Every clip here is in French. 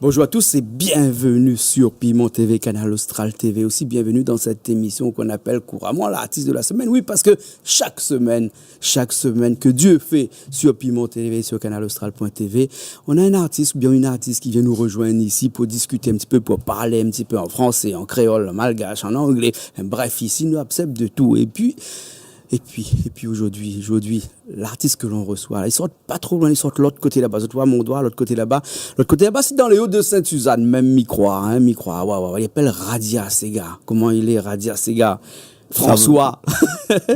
Bonjour à tous et bienvenue sur Piment TV, Canal Austral TV. Aussi bienvenue dans cette émission qu'on appelle couramment l'artiste de la semaine. Oui, parce que chaque semaine que Dieu fait sur Piment TV, sur canalaustral.tv, on a un artiste ou bien une artiste qui vient nous rejoindre ici pour discuter un petit peu, pour parler un petit peu en français, en créole, en malgache, en anglais. Bref, ici, nous acceptons de tout. Et puis aujourd'hui, l'artiste que l'on reçoit, là, ils sortent pas trop loin, ils sortent de l'autre côté là-bas. Je vois mon doigt, l'autre côté là-bas. L'autre côté là-bas, c'est dans les Hauts-de-Sainte-Suzanne, même Microix. Ouais. Il appelle Radia Sega. Comment il est, Radia Sega? François.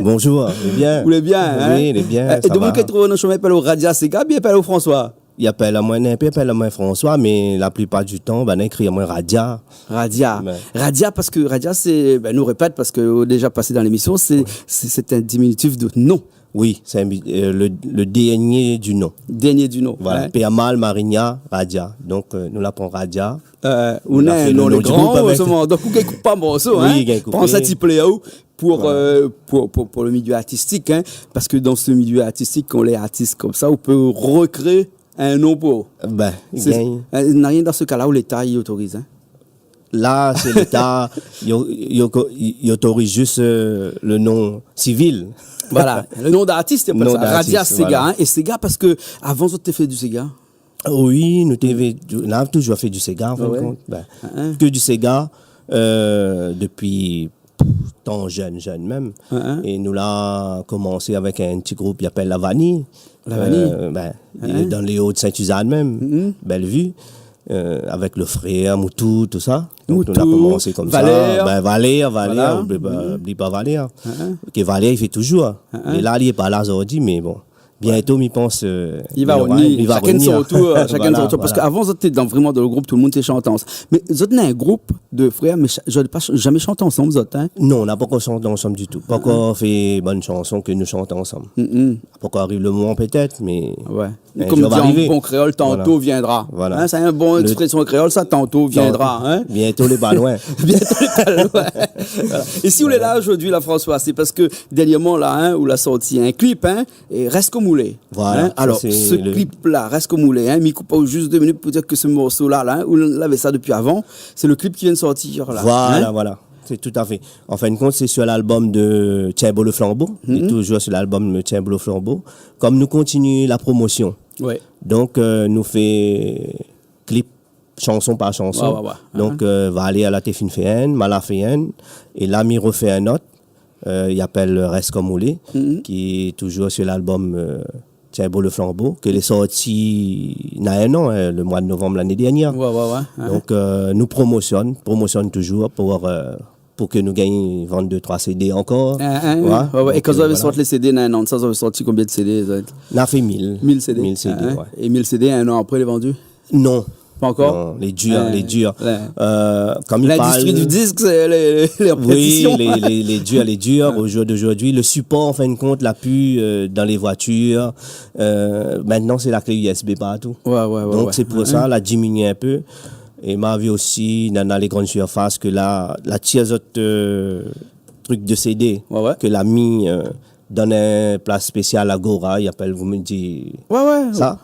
Bonjour, il est bien. Vous l'êtes bien, hein? Oui, il est bien. Et de vous qui trouve dans le chemin, il appelle au Radia Sega, bien appelle au François. Il appelle à moi, il appelle à moi François, mais la plupart du temps, il écrit à moi Radia. Radia. Radia, parce que Radia, c'est, nous répète, parce que déjà passé dans l'émission, c'est un diminutif de nom. Oui, c'est le dernier du nom. Dernier du nom. Voilà. Hein? Péamal, Marigna, Radia. Donc, nous l'appelons Radia. On a un nom le grand, donc vous ne coupez pas morceau, hein? Oui, Prends ça petit peu pour le milieu artistique, hein? Parce que dans ce milieu artistique, quand on est artiste comme ça, on peut recréer un nom pour. Il n'y a rien dans ce cas-là où l'État y autorise, hein? Là, c'est l'État, il autorise juste le nom civil. Voilà, le nom d'artiste, c'est pas ça. Radia Sega, voilà. hein? Et Sega, parce que avant, vous avez fait du Sega? Oui, on a toujours fait du Sega, en fin de compte. Que du Sega, depuis tant jeune même. Et nous l'avons commencé avec un petit groupe qui s'appelle La Vanille. La Vanille? Dans les Hauts-de-Sainte-Suzanne même, Bellevue. Avec le frère, Moutou, tout ça. Donc, Moutou, on a commencé comme Valère. ça. Valère, Voilà. N'oublie pas Valère. Que Valère, il fait toujours. Et là, il n'est pas là aujourd'hui, mais bon. Bientôt, il pense. Il va revenir. Chacun de son retour. Parce qu'avant, vous étiez vraiment dans le groupe, tout le monde était chanté ensemble. Mais vous êtes un groupe de frères, mais je n'ai pas jamais chanté ensemble, vous êtes, hein? Non, on n'a pas encore chanté ensemble du tout. Pas encore fait bonne chanson que nous chantons ensemble. Pas encore arrive le moment peut-être, mais. Ouais. Comme dit en bon créole, tantôt viendra. Voilà. Hein, c'est un bon expression créole, ça, tantôt viendra. Hein? Bientôt les pas loin. Bientôt les pas loin. Voilà. Et si vous êtes là aujourd'hui, là, François, c'est parce que dernièrement, là, hein, où l'a sorti un clip, hein, et Reste comme moulé. Voilà. Hein? Alors, ce clip-là, Reste comme moulé, hein, mais coupe pas juste 2 minutes pour dire que ce morceau-là, là, hein, où on avait ça depuis avant, c'est le clip qui vient de sortir, là. Voilà. C'est tout à fait. En fin de compte, c'est sur l'album de Thiembo le Flambeau. C'est toujours sur l'album de Thiembo le Flambeau. Comme nous continuons la promotion. Ouais. Donc, nous fait clip chanson par chanson. Donc, va aller à la Téfine Féenne, Malaféenne. Et là, il refait un autre. Il appelle Reste comme moulé, qui est toujours sur l'album Thiembo le Flambeau, qui est sorti il y a un an, le mois de novembre l'année dernière. Donc, nous promotionne toujours pour que nous gagnions vendre 2-3 CD encore. Et quand vous avez sorti les CD, ça vous avez sorti combien de CD? On a fait 1000. 1000 CD. 1000 CD, ouais. Et 1000 CD, un an après, les vendus? Non. Pas encore? Non, les durs. Comme l'industrie du disque, c'est les répétitions. Oui, les durs. Au jour d'aujourd'hui, le support, en fin de compte, l'a pu dans les voitures. Maintenant, c'est la clé USB partout. Donc, c'est pour ça, l'a diminué un peu. Et m'a vu aussi, dans les grandes surfaces, que la tiers autre truc de CD, que l'a mis dans une place spéciale à Gora, il appelle, vous me dites ça.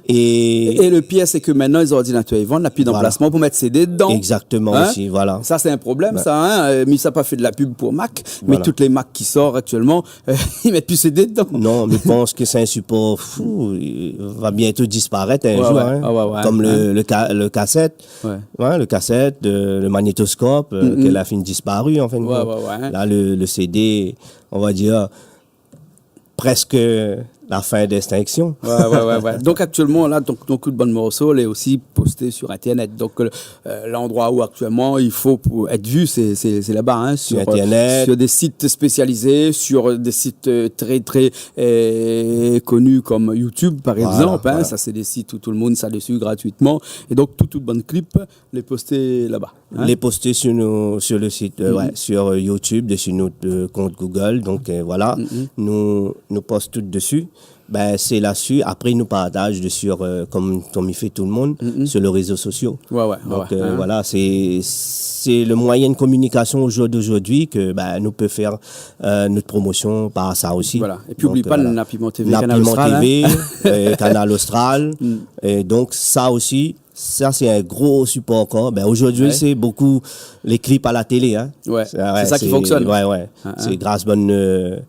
Et le pire, c'est que maintenant, les ordinateurs, ils vendent la pub d'emplacement pour mettre CD dedans. Exactement aussi, voilà. Ça, c'est un problème, ça, hein. Mais ça n'a pas fait de la pub pour Mac. Mais toutes les Mac qui sortent actuellement, ils mettent plus CD dedans. Non, mais je pense que c'est un support fou. Il va bientôt disparaître un jour, hein. Comme le cassette. Le cassette, le magnétoscope, qu'elle a fini disparu, en fait. Là, le CD, on va dire, presque la fin d'extinction. Donc actuellement, là, beaucoup de bonnes morceaux, elle est aussi postée sur Internet. Donc l'endroit où actuellement il faut pour être vu, c'est là-bas, hein, sur Internet, sur des sites spécialisés, sur des sites très très connus comme YouTube par exemple. Hein, ça c'est des sites où tout le monde ça dessus gratuitement. Et donc toute bonne clip les poster là-bas. Hein? Les poster sur le site, sur YouTube, dessus notre compte Google. Donc voilà, nous postons tout dessus. C'est là-dessus. Après, nous partage sur, comme il fait tout le monde, sur les réseaux sociaux. Donc voilà, c'est le moyen de communication au jour d'aujourd'hui que nous peut faire notre promotion par ça aussi. Voilà. Et puis n'oublie pas Piment TV, Canal Austral. Canal Austral. Et donc ça aussi, Ça, c'est un gros support encore. Ben, aujourd'hui, c'est beaucoup les clips à la télé, hein. Ouais. C'est ça qui fonctionne. Ouais. C'est grâce à bonne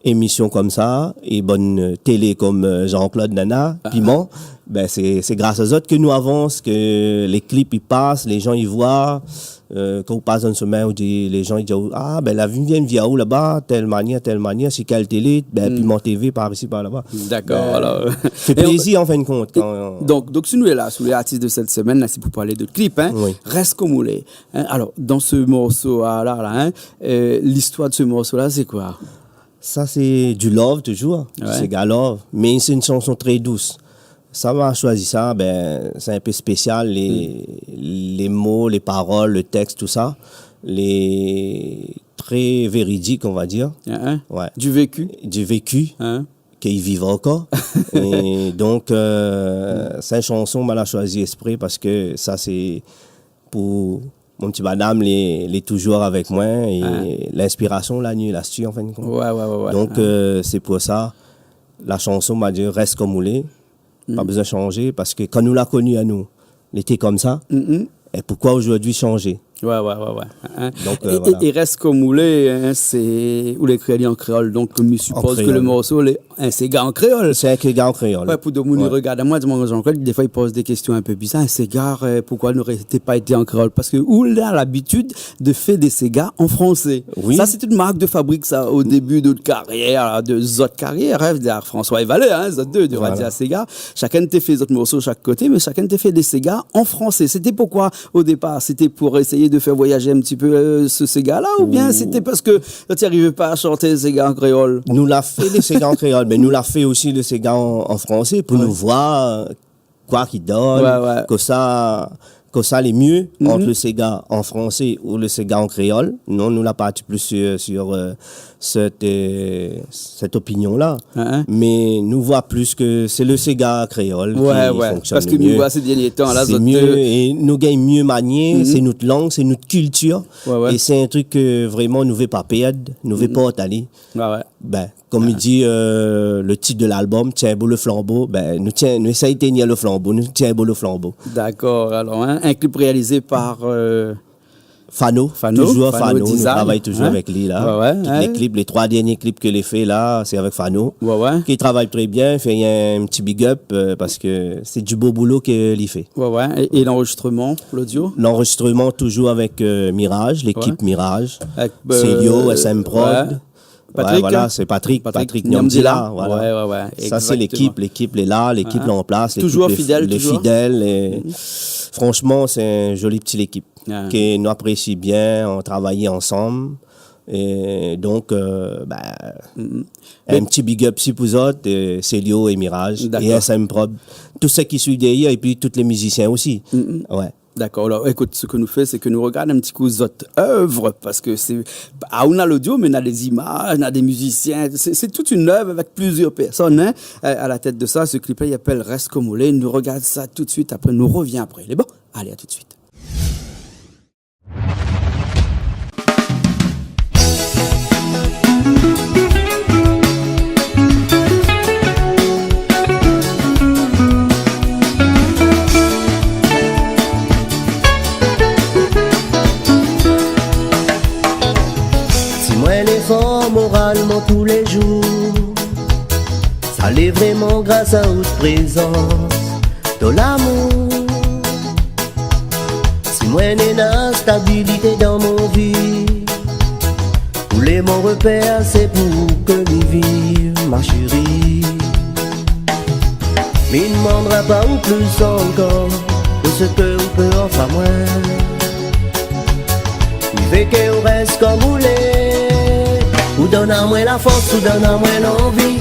émission comme ça et bonne télé comme Jean-Claude Nana, Piment. Ben, c'est grâce aux autres que nous avancons, que les clips, ils passent, les gens, ils voient. Quand on passe une semaine, on dit, les gens ils disent ah ben la vie vient où là-bas, telle manière, c'est quelle télé, ben Piment TV par ici par là-bas. D'accord. Alors fait plaisir en fin de compte. Donc si nous est là, sous les artistes de cette semaine, là c'est pour parler de clip, hein. Oui. Reste comme on l'est. Hein? Alors dans ce morceau là, l'histoire de ce morceau là, c'est quoi? Ça c'est du love toujours, c'est gars love, mais c'est une chanson très douce. Ça m'a choisi ça, ben c'est un peu spécial, les mots, les paroles, le texte, tout ça, les très véridiques on va dire. Ouais. Du vécu, qu'ils vivent encore. Et donc cette chanson m'a choisi exprès parce que ça c'est pour mon petit madame les toujours avec moi et l'inspiration la nuit la suite en fin de compte. Ouais. Donc c'est pour ça la chanson m'a dit reste comme vous l'êtes. Pas besoin de changer parce que quand nous l'a connu à nous, il était comme ça. Et pourquoi aujourd'hui changer? Ouais. Donc, et reste comme Oulé, hein, c'est Oulé créé en créole, donc je suppose que le morceau, c'est gars en créole. C'est un gars en créole. Ouais, pour de monde regarde moi, Jean-Claude, des fois il pose des questions un peu bizarres. C'est gars, pourquoi n'aurait-il pas été en créole? Parce que Oulé a l'habitude de faire des Sega en français. Oui. Ça, c'est une marque de fabrique, ça, au début de notre carrière, de autres carrières, hein, François et Valais, hein, les autres deux, de Radio Sega. Chacun te fait des autres morceaux de chaque côté, mais chacun te fait des Sega en français. C'était pourquoi, au départ, c'était pour essayer de faire voyager un petit peu ce Sega-là, ou bien c'était parce que tu n'arrivais pas à chanter Sega en créole? Nous l'a fait les Sega en créole, mais nous l'a fait aussi le Sega en français pour nous voir quoi qu'il donne, que ça les mieux entre le Sega en français ou le Sega en créole. Non, nous l'a parti plus sur cette opinion-là. Mais nous voit plus que c'est le Sega créole qui fonctionne parce que mieux. nous voit ces derniers temps là, c'est mieux et nous gagnons mieux manier, c'est notre langue, c'est notre culture et c'est un truc que vraiment nous ne veut pas perdre, nous ne veut pas aller. Ben, comme il dit le titre de l'album, tiens beau le flambeau, ben nous essayons de tenir le flambeau, nous tiens beau le flambeau. D'accord. Alors un clip réalisé par Fano, toujours Fano, nous Design. travaillons toujours avec lui là. Les clips, les 3 derniers clips que j'ai fait là, c'est avec Fano, qui travaille très bien, fait un petit big up parce que c'est du beau boulot qu'il fait. Et l'enregistrement, l'audio? L'enregistrement toujours avec Mirage, l'équipe Mirage, Célio, SM Prod. Patrick, c'est Patrick Nyamdila, ça c'est l'équipe est là, l'équipe est en place, toujours fidèle, les fidèles et franchement c'est une jolie petite équipe que nous apprécions bien, on travaille ensemble et donc un petit big up si pour autres, Célio et Mirage et SM Prod, tous ceux qui suivent derrière et puis tous les musiciens aussi. D'accord. Alors, écoute, ce que nous fait, c'est que nous regardons un petit coup d'autres œuvres, parce que on a l'audio, mais on a des images, on a des musiciens. C'est toute une œuvre avec plusieurs personnes, hein, à la tête de ça. Ce clip-là, il appelle Reste comme on l'est. Nous regarde ça tout de suite. Après, nous revient après. Il est bon? Allez, à tout de suite. Moralement tous les jours, ça l'est vraiment grâce à votre présence de l'amour. Si moi n'ai la stabilité dans mon vie, tous les mon repères c'est pour que m'y vive ma chérie. Mais il ne demandera pas ou plus encore de ce que vous peut enfin moi. Il veut qu'on reste comme vous l'êtes. Ou donne à moi la force, ou donne à moi l'envie,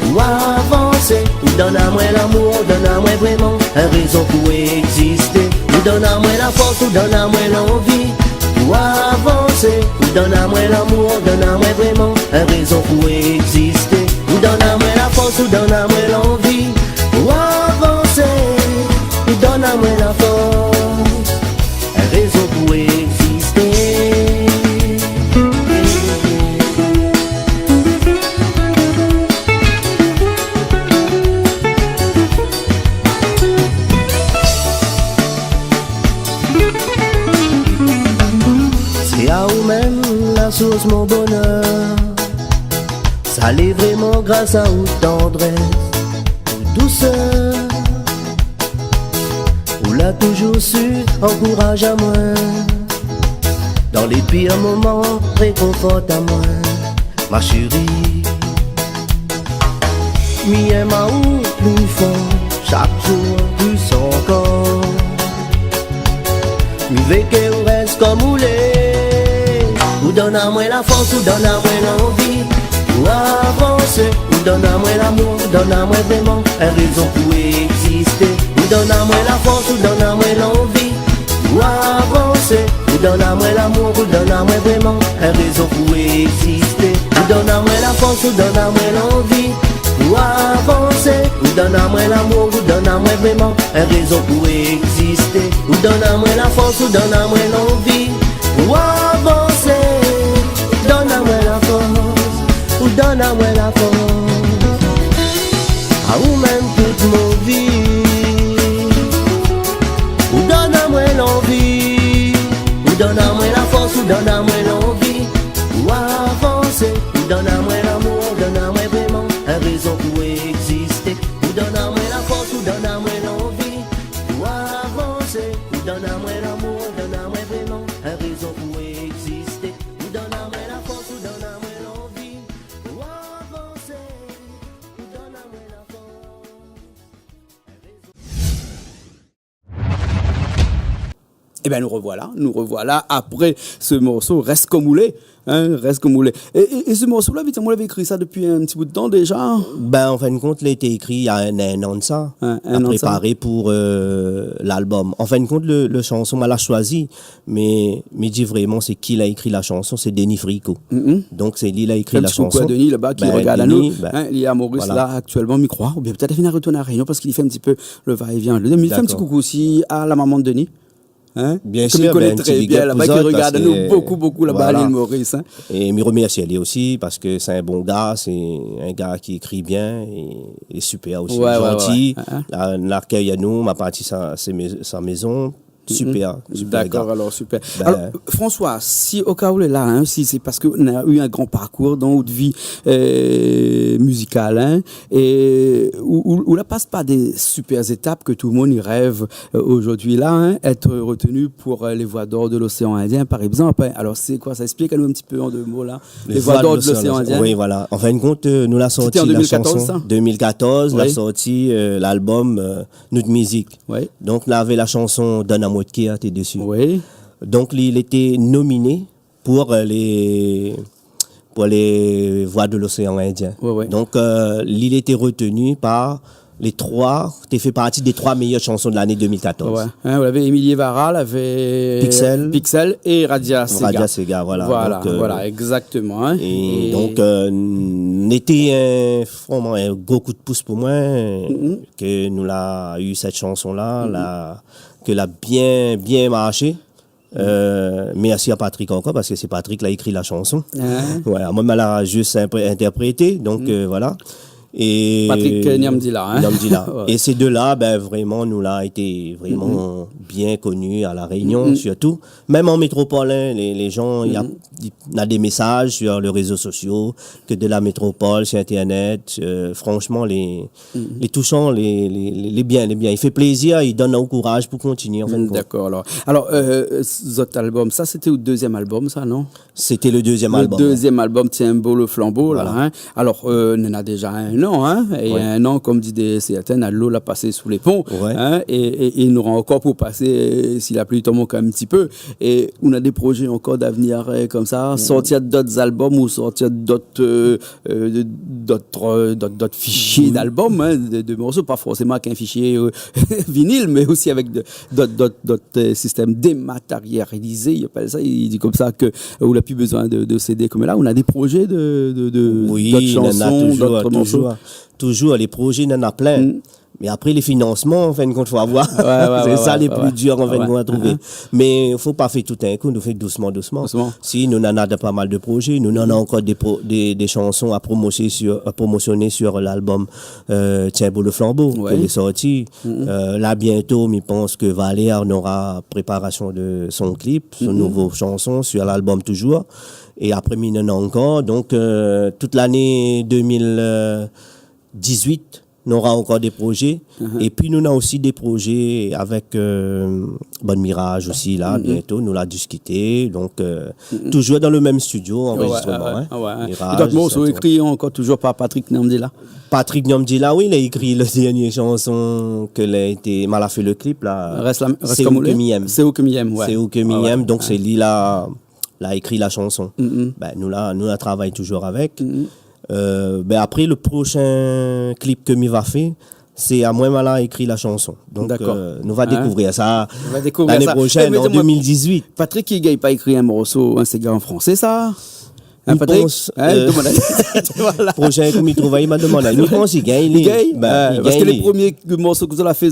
ou avancer. Ou donne à moi l'amour, ou donne à moi vraiment une raison pour exister. Ou donne à moi la force, ou donne à moi l'envie, ou avancer. Ou donne à moi l'amour, ou donne à moi vraiment une raison pour exister. Ou donne à moi la force, ou donne à moi l'envie, ou avancer. Ou donne à moi la force, une raison pour exister. source mon bonheur. Ça l'est vraiment grâce à votre tendresse, votre douceur. Vous l'a toujours su, encourage à moi. Dans les pires moments, réconforte à moi, ma chérie. Mi aime à ou plus fort, chaque jour plus encore. Mi veut que ou reste comme ou l'est. Ou donne à moi la force, ou donne à moi l'envie. Ou avancer, ou donne à moi l'amour, ou donne à moi vraiment une raison pour exister. Ou donne à moi la force, ou donne à moi l'envie. Ou avancer, ou donne à moi l'amour, ou donne à moi vraiment une raison pour exister. Ou donne à moi la force, ou donne à moi l'envie. Ou avancer, ou donne à moi l'amour, ou donne à moi vraiment une raison pour exister. Ou donne à moi la force, ou donne à moi l'envie. Ou avancer, donne à moi la force, ou donne à moi la force. À ou même toute mon vie. Ou donne à moi l'envie, ou donne à moi la force, ou donne à moi l'envie. Ou avancer, ou donne à moi l'amour, donne à moi vraiment une raison pour exister. Ou donne à moi la force, ou donne à moi l'envie. Ou avancer, ou donne à moi l'amour, donne à moi vraiment une raison pour exister. Ou donne à moi la force, ou donne à moi l'envie. Ou avancer, ou donne à moi la force. Eh bien, nous revoilà après ce morceau Reste comme moulé. Reste comme moulé. Et ce morceau-là, vite, on l'avait écrit ça depuis un petit bout de temps déjà. Ben, en fin de compte, il a été écrit il y a un an de ça. Un an de ça. Préparé pour l'album. En fin de compte, le chanson, on l'a choisi. Mais dis vraiment, c'est qui l'a écrit la chanson? C'est Denis Frico. Donc, c'est lui qui a écrit la chanson. Un Denis là-bas qui regarde à nous. Il y a Maurice voilà. là actuellement, m'y croit. Ou bien peut-être il va retourner à Réunion parce qu'il fait un petit peu le va-et-vient. Il fait un petit coucou aussi à la maman de Denis. Bien sûr, il connaît très bien là-bas, qui regarde nous beaucoup là-bas, voilà. à l'île Maurice. Et me remercie lui aussi parce que c'est un bon gars, c'est un gars qui écrit bien et super aussi, gentil. L'accueil à nous, m'a parti sa maison. Super, D'accord, gars. alors super. Alors, François, si au cas où il est là, si c'est parce qu'on a eu un grand parcours dans notre vie musicale, et où là passe pas des super étapes que tout le monde y rêve aujourd'hui là, être retenu pour les voix d'or de l'océan Indien, par exemple. Alors c'est quoi? Ça explique à nous un petit peu en deux mots là. Les voix d'or de l'océan Indien. Oui, voilà. En fin de compte, nous l'a sorti en 2014, la chanson. ça 2014, l'a sorti l'album Notre Musique. Oui. Donc là avait la chanson Donne à moi de qui était dessus. Oui. Donc il était nominé pour les voix de l'océan Indien. Oui. Donc il était retenu par les trois, tu fait partie des 3 meilleures chansons de l'année 2014. Ouais. Vous avez Émilie Varal, avait Pixel et Radia Sega. Radia Sega, voilà. Donc, voilà, exactement. Et donc, n'était vraiment un gros coup de pouce pour moi que nous l'a eu cette chanson-là, que l'a bien marché. Merci à Patrick encore parce que c'est Patrick qui a écrit la chanson. Ouais, moi, elle l'a juste interprété, donc voilà. Et Patrick Niamdila. Ouais. Et ces deux-là, vraiment, nous l'a été vraiment bien connus à La Réunion, surtout. Même en métropole, les gens, il y a des messages sur les réseaux sociaux, que de la métropole, sur Internet. Franchement, les touchants, les biens. Il fait plaisir, il donne au courage pour continuer. En fin de compte. D'accord, alors cet album, ça, c'était le deuxième album, ça, non? C'était le deuxième album. Le deuxième album, Tiens beau le flambeau, voilà. Là. Alors, on en a déjà un an, et un an, comme dit certains, l'eau l'a passé sous les ponts, et il nous aura encore pour passer, si la pluie tombe encore un petit peu, et on a des projets encore d'avenir comme ça, sortir d'autres albums ou sortir d'autres fichiers d'albums, de morceaux, pas forcément qu'un fichier vinyle, mais aussi avec d'autres systèmes dématérialisés, il appelle ça, il dit comme ça que on n'a plus besoin de CD comme là, on a des projets d'autres chansons, d'autres morceaux. Toujours, les projets, il y en a plein. Mais après, les financements, en fin de compte, faut avoir. C'est ça les plus durs, en fin de compte, à trouver. Mais il faut pas faire tout un coup, nous faire doucement. Si, nous en avons pas mal de projets, nous en avons encore des chansons à promotionner sur l'album Tiens beau le flambeau, qui est sorti. Là, bientôt, je pense que Valère aura préparation de son clip, son nouveau chanson sur l'album toujours. Et après, nous en avons encore. Donc, toute l'année 2018, nous aura encore des projets. Et puis, nous avons aussi des projets avec Bonne Mirage aussi, là, bientôt. Nous l'avons discuté. Donc, toujours dans le même studio, enregistrement. Et d'autres mots sont écrits encore toujours par Patrick Niamdila. Patrick Niamdila, oui, il a écrit la dernière chanson que mal a fait le clip, là. C'est où que m'y C'est où que m'y aime. Donc, c'est lui, là, a écrit la chanson. Ben, nous la travaillons toujours avec. Ben après, le prochain clip que m'y va faire, c'est à moi Mala écrit la chanson. Donc, nous va découvrir ça l'année prochaine, en 2018. Patrick, il n'a pas écrit un morceau, un cigare en français, ça? Patrick, prochain comme il trouve, il m'a demandé. Il pense qu'il gagne. Parce que les premiers morceaux que vous avez fait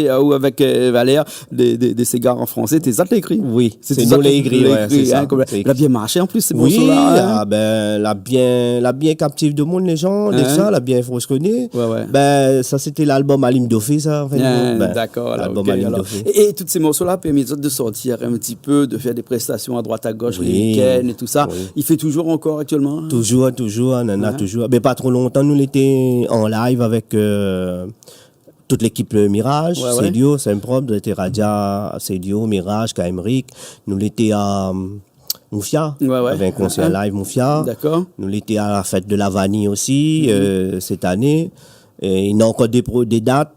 avec Valère, des cigares en français, t'es ça écrit. Oui, c'est nous les écrits. Il a bien marché en plus ces morceaux-là. Oui, l'a bien captive de monde les gens, l'a bien frosconné. Ben ça c'était l'album Alim Dofé, ça. D'accord. Et tous ces morceaux-là permettent de sortir un petit peu, de faire des prestations à droite à gauche, les week-ends et tout ça. Il fait toujours encore actuellement? Toujours, toujours. Mais pas trop longtemps, nous l'étions en live avec toute l'équipe Mirage, Cédio, Saint-Propre, Radia, Cédio, Mirage, Kaimrik. Nous l'étions à Moufia, avec un concert live Moufia. D'accord. Nous l'étions à la fête de la Vanille aussi, cette année. Et il y a encore des dates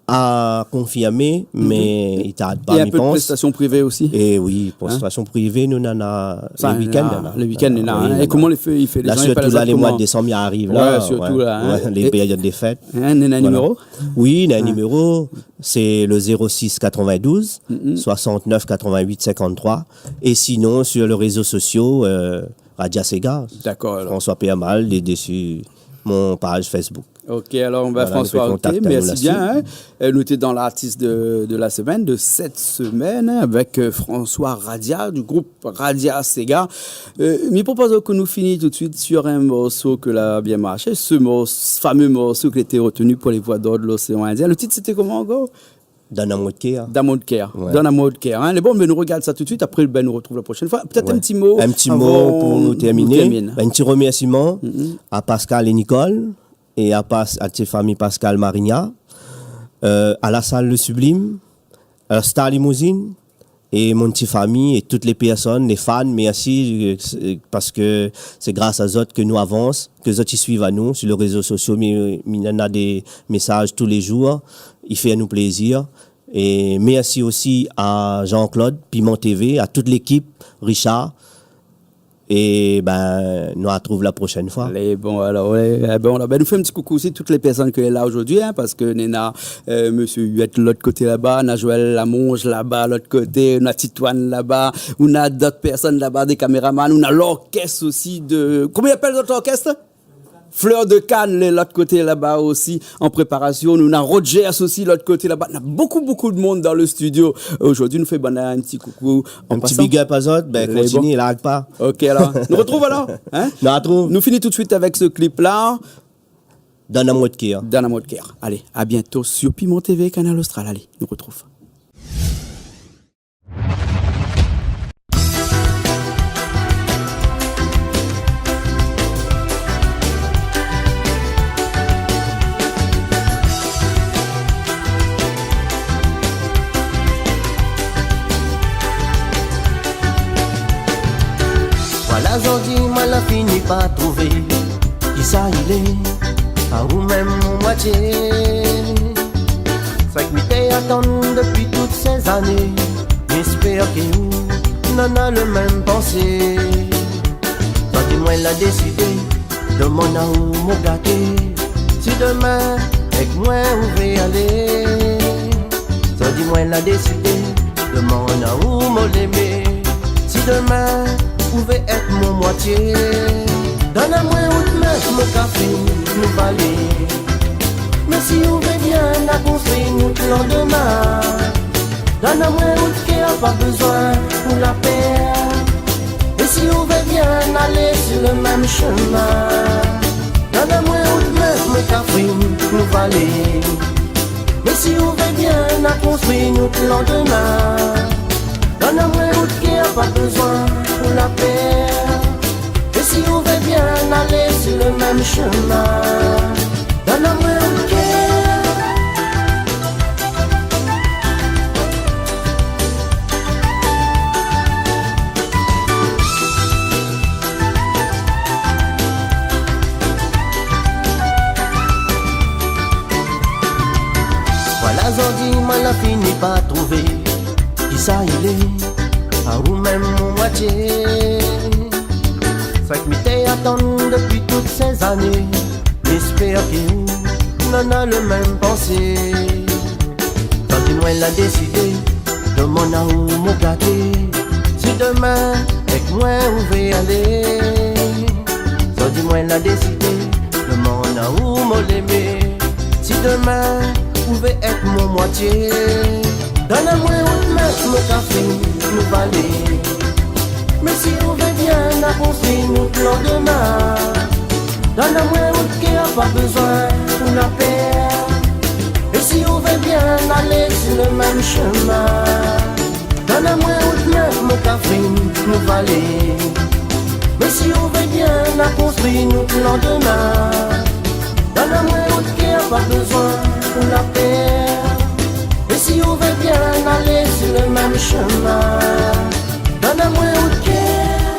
à confirmer, mais il t'arrête pas, il y a un peu de prestations privées aussi. Et oui, prestations privées, nous en avons les week-ends. Les week-ends, il y en a. Et comment il fait les là, gens? Surtout là, les mois de décembre, ils arrivent. Là, surtout là. Les périodes des fêtes. Il y a un numéro? Oui, il y a un numéro. C'est le 06 92 69 88 53. Et sinon, sur les réseaux sociaux, Radia Sega. D'accord. François Péamal, dessus mon page Facebook. Ok, alors François, merci bien. Nous étions dans l'artiste de la semaine, de cette semaine, avec François Radia, du groupe Radia Sega. Je propose que nous finissions tout de suite sur un morceau que l'a bien marché, ce fameux morceau qui était retenu pour les voix d'or de l'océan Indien. Le titre, c'était comment encore? Dans un mode care. Dans un mode care. Les bons, nous regarde ça tout de suite. Après, nous retrouve la prochaine fois. Peut-être un petit mot. Un petit mot pour nous terminer. Un petit remerciement à Pascal et Nicole et à tes familles Pascal Marigna, à la salle Le Sublime, à la Star Limousine et mon petit famille et toutes les personnes, les fans, merci parce que c'est grâce à eux que nous avançons, que eux ils suivent à nous sur les réseaux sociaux, mais il y a des messages tous les jours, il fait à nous plaisir. Et merci aussi à Jean-Claude, Piment TV, à toute l'équipe, Richard. Et nous retrouvons la prochaine fois. Bon, alors, nous faisons un petit coucou aussi à toutes les personnes qui sont là aujourd'hui, parce que nous avons Monsieur Huette de l'autre côté là-bas, on a Joël Lamonge là-bas, de l'autre côté, on a Titoine là-bas, on a d'autres personnes là-bas, des caméramans, on a l'orchestre aussi de... Comment il appelle notre orchestre? Fleur de Cannes, l'autre côté là-bas aussi, en préparation. Nous avons Rogers aussi, l'autre côté là-bas. On a beaucoup de monde dans le studio. Aujourd'hui, nous faisons un petit coucou. Un petit big up à eux, continue, il n'arrête pas. Ok, alors. Nous retrouvons alors? Nous finissons tout de suite avec ce clip-là. Dans un mode care. Allez, à bientôt sur Piment TV, Canal Austral. Allez, nous retrouvons. Aujourd'hui, moi la fini pas trouver qui ça il est, à ou même moitié. Ça que m'était attendu depuis toutes ces années. J'espère que vous n'en a le même pensée. Ça dit moi l'a décidé de mon amour me gâter. Si demain avec moi vous vais aller. Ça dit moi l'a décidé de mon amour me l'aimer. Si demain pouvez être mon moitié. Donne-moi ou te mettre mon café, nous balai. Mais si on veut bien à construire notre lendemain. Donne-moi route qui a pas besoin pour la paix. Et si on veut bien aller sur le même chemin, donne-moi route même café nous valer. Et si on veut bien à construire notre lendemain, donne-moi route qui a pas besoin pour la paix. Et si on veut bien aller sur le même chemin, donne-moi route qui Zodi mal a fini par trouver qui ça il est, à ou même mon moitié. Ça que m'était attendu depuis toutes ces années. J'espère que vous n'en a le même pensée. Zodi moi l'a décidé de mon ou mon gâté. Si demain avec moi on veut aller, Zodi moi l'a décidé de mon ou mon l'aimer. Si demain pouvez être mon moitié. Donne-moi autre main, mon café, nous valer. Mais si on veut bien à construire notre lendemain, donne-moi autre qui a pas besoin pour la paix. Et si on veut bien aller sur le même chemin, donne-moi autre main, mon café, nous valer. Mais si on veut bien à construire notre lendemain, donne-moi autre qui a pas besoin pour la paix. Et si on veut bien aller sur le même chemin, donne-moi autre cœur.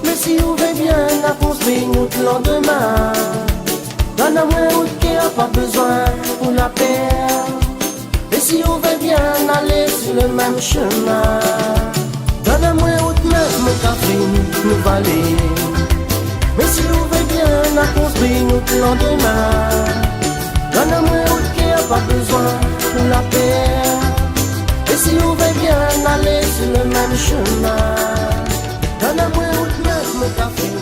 Mais si on veut bien à construire notre lendemain, donne-moi autre qui a pas besoin pour la paix. Et si on veut bien aller sur le même chemin, donne-moi autre main, mon café, nous valer. Mais si on veut bien à construire notre lendemain, donne-moi autre qui a pas besoin pour la paix. Et si on veut bien aller sur le même chemin, donne-moi autre même mon café.